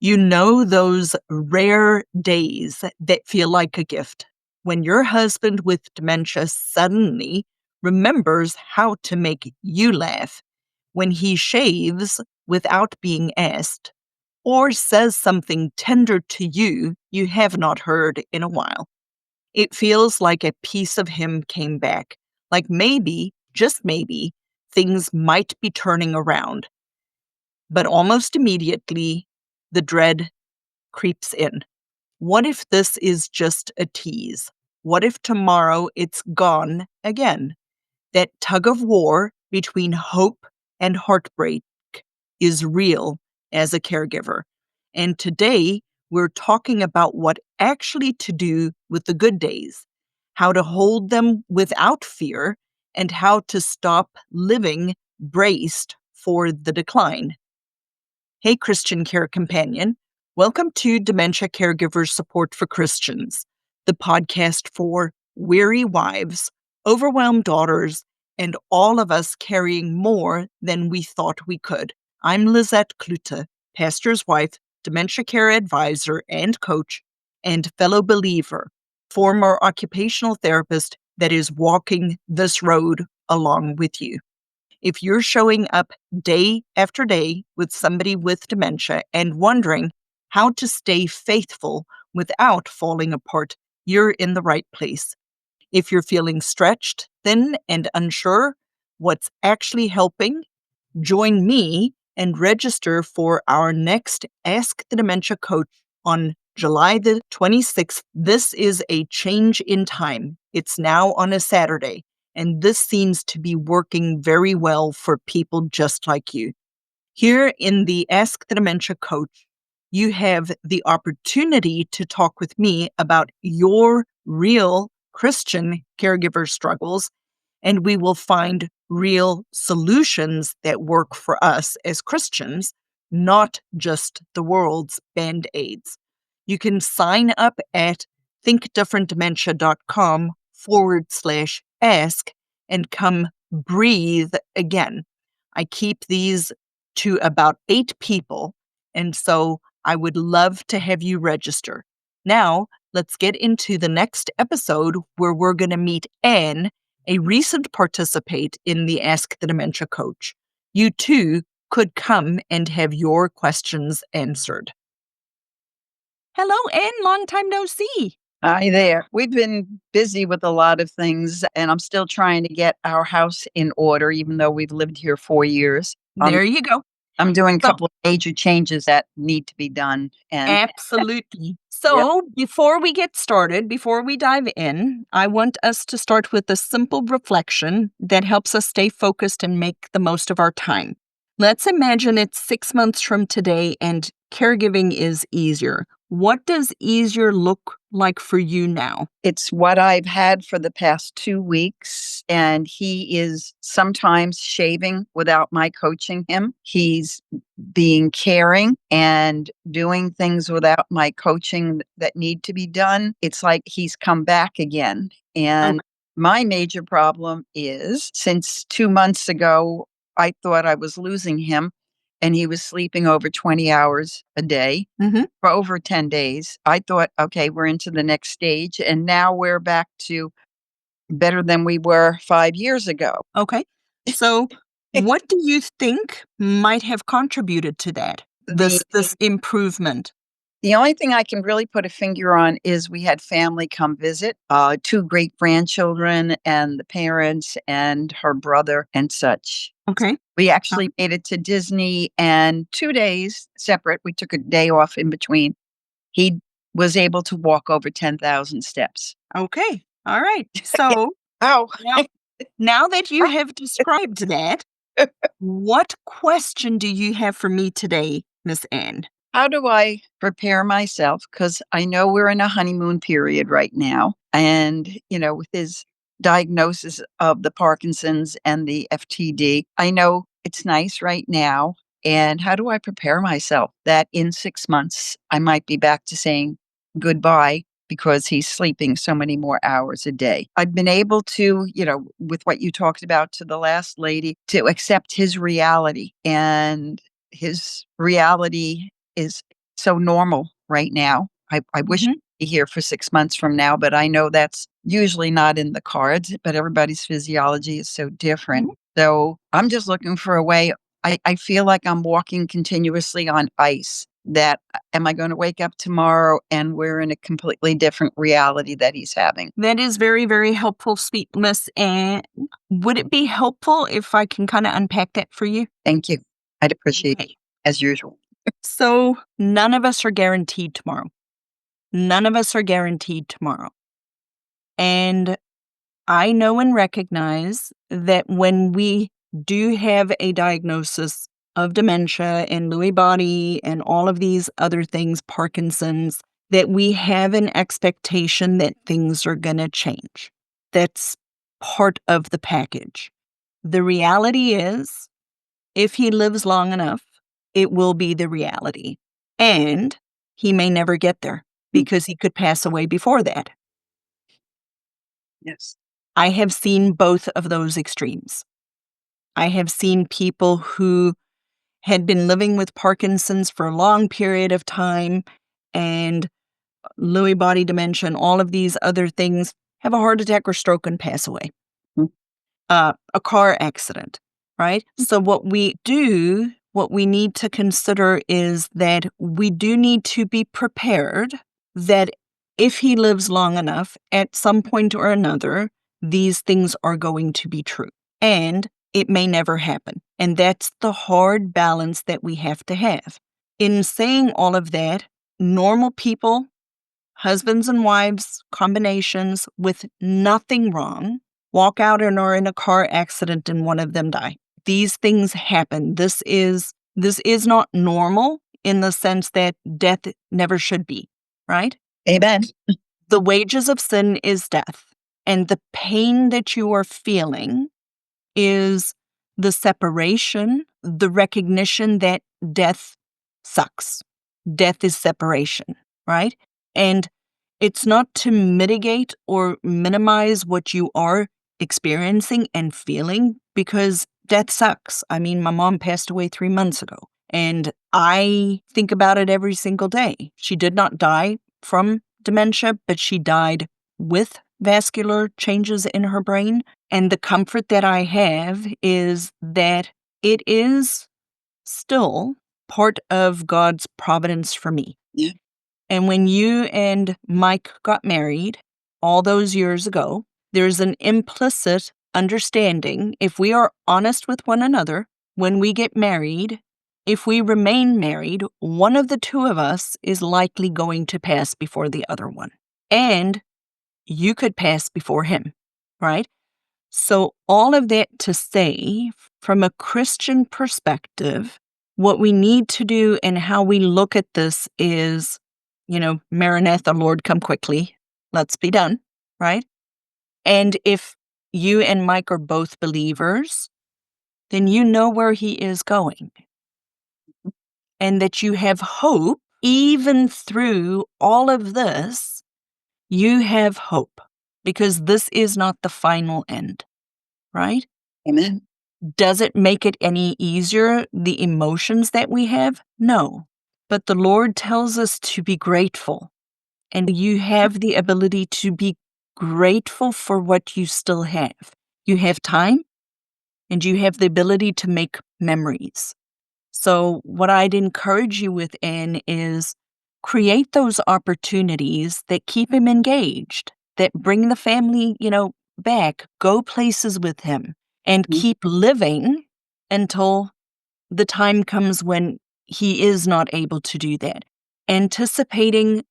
You know those rare days that feel like a gift when your husband with dementia suddenly remembers how to make you laugh, when he shaves without being asked, or says something tender to you have not heard in a while. It feels like a piece of him came back, like maybe, just maybe, things might be turning around. But almost immediately, the dread creeps in. What if this is just a tease? What if tomorrow it's gone again? That tug of war between hope and heartbreak is real as a caregiver. And today, we're talking about what actually to do with the good days, how to hold them without fear, and how to stop living braced for the decline. Hey, Christian Care Companion. Welcome to Dementia Caregiver Support for Christians, the podcast for weary wives, overwhelmed daughters, and all of us carrying more than we thought we could. I'm Lizette Klute, pastor's wife, dementia care advisor and coach, and fellow believer, former occupational therapist that is walking this road along with you. If you're showing up day after day with somebody with dementia and wondering how to stay faithful without falling apart, you're in the right place. If you're feeling stretched, thin, and unsure what's actually helping, join me and register for our next Ask the Dementia Coach on July the 26th. This is a change in time. It's now on a Saturday, and this seems to be working very well for people just like you. Here in the Ask the Dementia Coach, you have the opportunity to talk with me about your real Christian caregiver struggles, and we will find real solutions that work for us as Christians, not just the world's band-aids. You can sign up at thinkdifferentdementia.com/ask and come breathe again. I keep these to about 8 people, and so I would love to have you register. Now, let's get into the next episode where we're going to meet Anne, a recent participant in the Ask the Dementia Coach. You too could come and have your questions answered. Hello, Anne. Long time no see. Hi there. We've been busy with a lot of things, and I'm still trying to get our house in order, even though we've lived here 4 years. There you go. I'm doing a So- couple of major changes that need to be done. And Absolutely. So before we get started, before we dive in, I want us to start with a simple reflection that helps us stay focused and make the most of our time. Let's imagine it's 6 months from today and caregiving is easier. What does easier look like for you now? it's what I've had for the past 2 weeks, and he is sometimes shaving without my coaching him. He's being caring and doing things without my coaching that need to be done. It's like he's come back again. And my major problem is, since 2 months ago, I thought I was losing him, and he was sleeping over 20 hours a day for over 10 days. I thought, okay, we're into the next stage. And now we're back to better than we were 5 years ago. Okay. So what do you think might have contributed to that, this improvement? The only thing I can really put a finger on is we had family come visit, 2 great grandchildren and the parents and her brother and such. Okay. We actually made it to Disney, and 2 days separate. We took a day off in between. He was able to walk over 10,000 steps. Okay. All right. So Oh, now that you have described that, what question do you have for me today, Miss Anne? how do I prepare myself? Because I know we're in a honeymoon period right now. And, with his diagnosis of the Parkinson's and the FTD, I know it's nice right now. And how do I prepare myself that in 6 months I might be back to saying goodbye because he's sleeping so many more hours a day? I've been able to, with what you talked about to the last lady, to accept his reality. And his reality is so normal right now. I wish Mhm, I'd be here for 6 months from now, but I know that's usually not in the cards, but everybody's physiology is so different. mhm. So, I'm just looking for a way. I feel like I'm walking continuously on ice, that, am I gonna wake up tomorrow and we're in a completely different reality that he's having? That is very, very helpful, sweet Miss Anne. Would it be helpful if I can kinda unpack that for you? Thank you. I'd appreciate Okay. it, as usual. So, none of us are guaranteed tomorrow. None of us are guaranteed tomorrow. And I know and recognize that when we do have a diagnosis of dementia and Lewy body and all of these other things, Parkinson's, that we have an expectation that things are going to change. That's part of the package. The reality is, if he lives long enough, it will be the reality. And he may never get there Mm, because he could pass away before that. yes. I have seen both of those extremes. I have seen people who had been living with Parkinson's for a long period of time and Lewy body dementia and all of these other things have a heart attack or stroke and pass away. Mm, A car accident, right? So, what we need to consider is that we do need to be prepared that if he lives long enough, at some point or another, these things are going to be true. And it may never happen. And that's the hard balance that we have to have. In saying all of that, normal people, husbands and wives, combinations with nothing wrong, walk out and are in a car accident and one of them die. These things happen. This is not normal in the sense that death never should be, right? amen. The wages of sin is death. And the pain that you are feeling is the separation, the recognition that death sucks. Death is separation, right? And it's not to mitigate or minimize what you are experiencing and feeling because death sucks. I mean, my mom passed away 3 months ago, and I think about it every single day. She did not die from dementia, but she died with vascular changes in her brain. And the comfort that I have is that it is still part of God's providence for me. Yeah. And when you and Mike got married all those years ago, there's an implicit understanding if we are honest with one another, when we get married, if we remain married, one of the two of us is likely going to pass before the other one. And you could pass before him, right? So, all of that to say, from a Christian perspective, what we need to do and how we look at this is, Maranatha, Lord, come quickly. Let's be done, right? And if you and Mike are both believers, then you know where he is going and that you have hope. Even through all of this, you have hope because this is not the final end, right? Amen. Does it make it any easier, the emotions that we have? No. But the Lord tells us to be grateful, and you have the ability to be grateful for what you still have. You have time, and you have the ability to make memories. So, what I'd encourage you with, Anne, is create those opportunities that keep him engaged, that bring the family, back, go places with him, and Mhm. keep living until the time comes when he is not able to do that. Anticipating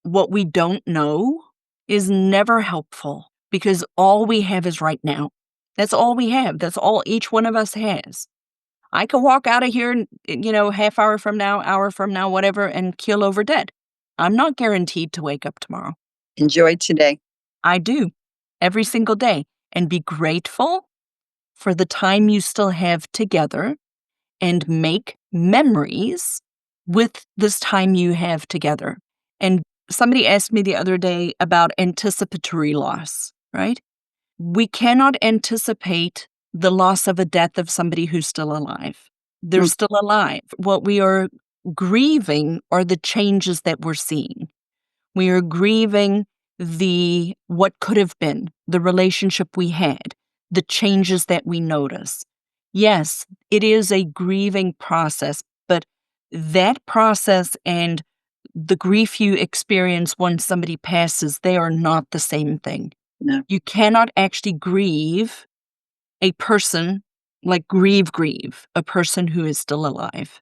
what we don't know is never helpful because all we have is right now. That's all we have. That's all each one of us has. I could walk out of here, half hour from now, hour from now, whatever, and keel over dead. I'm not guaranteed to wake up tomorrow. Enjoy today. I do every single day and be grateful for the time you still have together and make memories with this time you have together. And somebody asked me the other day about anticipatory loss, right? We cannot anticipate the loss of a death of somebody who's still alive. They're Mm, still alive. What we are grieving are the changes that we're seeing. We are grieving the what could have been, the relationship we had, the changes that we notice. Yes, it is a grieving process, but that process and the grief you experience when somebody passes, they are not the same thing. No. You cannot actually grieve a person, like grieve a person who is still alive.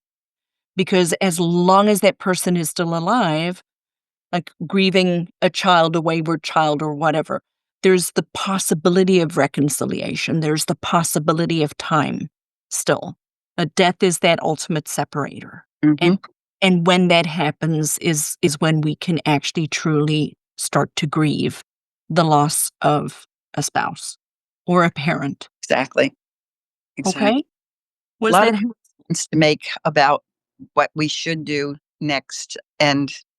Because as long as that person is still alive, like grieving a child, a wayward child, or whatever, there's the possibility of reconciliation. There's the possibility of time still. A death is that ultimate separator. Mm-hmm. And when that happens is when we can actually truly start to grieve the loss of a spouse or a parent. Exactly. Okay? A Was lot that of points to make about what we should do next,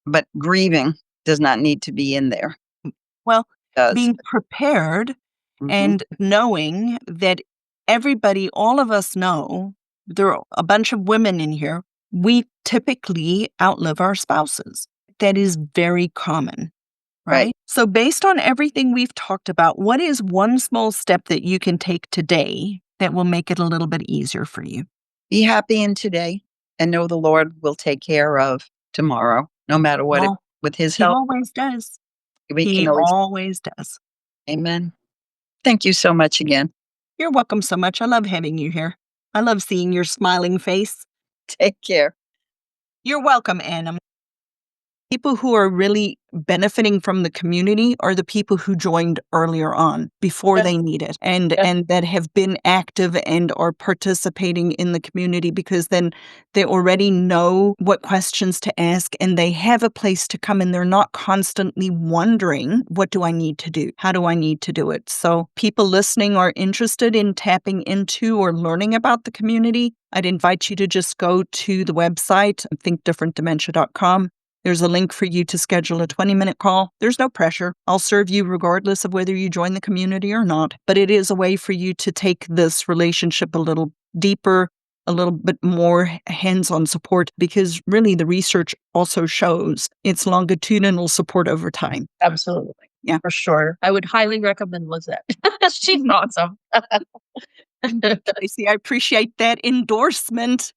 but grieving does not need to be in there. well, It does. being prepared Mhm. and knowing that everybody, all of us know, there are a bunch of women in here, we typically outlive our spouses. That is very common, right? Right. So, based on everything we've talked about, what is one small step that you can take today that will make it a little bit easier for you? Be happy in today and know the Lord will take care of tomorrow, no matter what Well, with his he help, always does. we He can always. always does. Amen. Thank you so much again. You're welcome so much. I love having you here. I love seeing your smiling face. Take care. You're welcome, Anna. People who are really benefiting from the community are the people who joined earlier on before Yeah. they need it and Yeah. and that have been active and are participating in the community, because then they already know what questions to ask and they have a place to come, and they're not constantly wondering, what do I need to do? How do I need to do it? So people listening are interested in tapping into or learning about the community. I'd invite you to just go to the website, thinkdifferentdementia.com. There's a link for you to schedule a 20-minute call. There's no pressure. I'll serve you regardless of whether you join the community or not. But it is a way for you to take this relationship a little deeper, a little bit more hands-on support, because really the research also shows it's longitudinal support over time. Absolutely. Yeah. For sure. I would highly recommend Lizette. She's awesome. Tracy, I appreciate that endorsement.